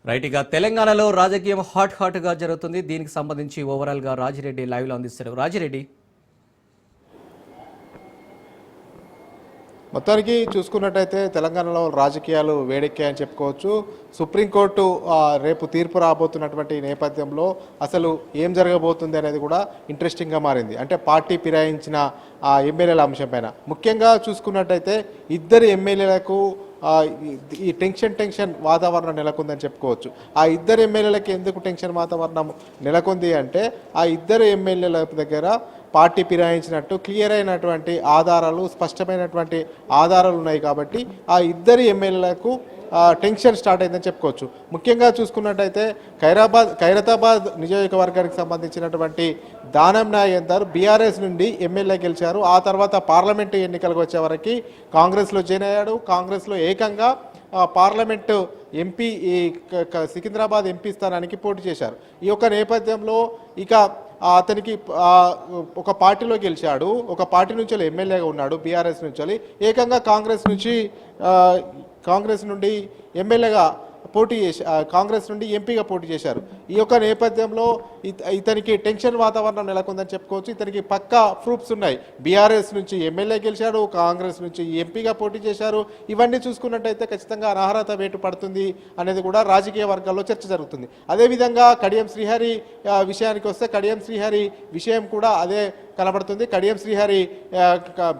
Right ఇక తెలంగాణలో రాజకీయం హాట్గా జరుగుతుంది. దీనికి సంబంధించి ఓవరాల్ గా రాజిరెడ్డి లైవ్ లో అందిస్తారు. రాజిరెడ్డి, మొత్తానికి చూసుకున్నట్టయితే తెలంగాణలో రాజకీయాలు వేడెక్కాయని చెప్పుకోవచ్చు. సుప్రీంకోర్టు రేపు తీర్పు రాబోతున్నటువంటి నేపథ్యంలో అసలు ఏం జరగబోతుంది అనేది కూడా ఇంట్రెస్టింగ్గా మారింది. అంటే పార్టీ ఫిరాయించిన ఎమ్మెల్యేల అంశం పైన ముఖ్యంగా చూసుకున్నట్టయితే ఇద్దరు ఎమ్మెల్యేలకు ఈ టెన్షన్ వాతావరణం నెలకొందని చెప్పుకోవచ్చు. ఆ ఇద్దరు ఎమ్మెల్యేలకి ఎందుకు టెన్షన్ వాతావరణం నెలకొంది అంటే ఆ ఇద్దరు ఎమ్మెల్యేల దగ్గర పార్టీ ఫిరాయించినట్టు క్లియర్ అయినటువంటి ఆధారాలు, స్పష్టమైనటువంటి ఆధారాలు ఉన్నాయి. కాబట్టి ఆ ఇద్దరు ఎమ్మెల్యేలకు టెన్షన్ స్టార్ట్ అయిందని చెప్పుకోవచ్చు. ముఖ్యంగా చూసుకున్నట్టయితే ఖైరతాబాద్ నియోజకవర్గానికి సంబంధించినటువంటి దానం నాగేందర్ బీఆర్ఎస్ నుండి ఎమ్మెల్యే గెలిచారు. ఆ తర్వాత పార్లమెంటు ఎన్నికలకు వచ్చే వరకు కాంగ్రెస్లో జాయిన్ అయ్యాడు. కాంగ్రెస్లో ఏకంగా పార్లమెంటు ఎంపీ సికింద్రాబాద్ ఎంపీ స్థానానికి పోటీ చేశారు. ఈ యొక్క నేపథ్యంలో ఇక అతనికి ఒక పార్టీలో గెలిచాడు, ఒక పార్టీ నుంచి ఎమ్మెల్యేగా ఉన్నాడు బీఆర్ఎస్ నుంచి. ఏకంగా కాంగ్రెస్ నుండి ఎమ్మెల్యేగా పోటీ చేసి కాంగ్రెస్ నుండి ఎంపీగా పోటీ చేశారు. ఈ యొక్క నేపథ్యంలో ఇతనికి టెన్షన్ వాతావరణం నెలకొందని చెప్పుకోవచ్చు. ఇతనికి పక్కా ప్రూఫ్స్ ఉన్నాయి. బీఆర్ఎస్ నుంచి ఎమ్మెల్యే గెలిచాడు, కాంగ్రెస్ నుంచి ఎంపీగా పోటీ చేశారు. ఇవన్నీ చూసుకున్నట్టయితే ఖచ్చితంగా అనర్హత వేటు పడుతుంది అనేది కూడా రాజకీయ వర్గాల్లో చర్చ జరుగుతుంది. అదేవిధంగా కడియం శ్రీహరి విషయానికి వస్తే కడియం శ్రీహరి విషయం కూడా అదే కనబడుతుంది. కడియం శ్రీహరి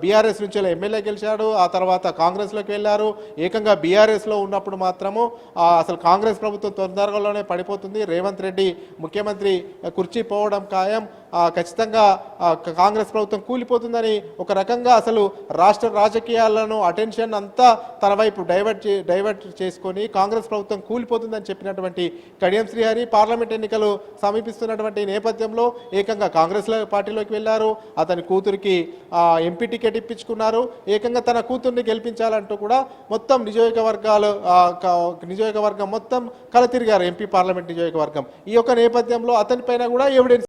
బీఆర్ఎస్ నుంచి ఎమ్మెల్యే గెలిచాడు, ఆ తర్వాత కాంగ్రెస్లోకి వెళ్ళారు. ఏకంగా బీఆర్ఎస్లో ఉన్నప్పుడు మాత్రము అసలు కాంగ్రెస్ ప్రభుత్వం తొందరగాలోనే పడిపోతుంది, రేవంత్ రెడ్డి ముఖ్యమంత్రి కుర్చీ పోవడం ఖాయం, ఖచ్చితంగా కాంగ్రెస్ ప్రభుత్వం కూలిపోతుందని ఒక రకంగా అసలు రాష్ట్ర రాజకీయాలను అటెన్షన్ అంతా తన వైపు డైవర్ట్ చేసుకొని కాంగ్రెస్ ప్రభుత్వం కూలిపోతుందని చెప్పినటువంటి కడియం శ్రీహరి పార్లమెంట్ ఎన్నికలు సమీపిస్తున్నటువంటి నేపథ్యంలో ఏకంగా కాంగ్రెస్ పార్టీలోకి వెళ్ళారు. అతని కూతురికి ఎంపీ టికెట్ ఇప్పించుకున్నారు. ఏకంగా తన కూతుర్ని గెలిపించాలంటూ కూడా మొత్తం నియోజకవర్గం మొత్తం కలతిరిగారు, ఎంపీ పార్లమెంట్ నియోజకవర్గం. ఈ యొక్క నేపథ్యంలో అతనిపైన కూడా ఎవిడెన్స్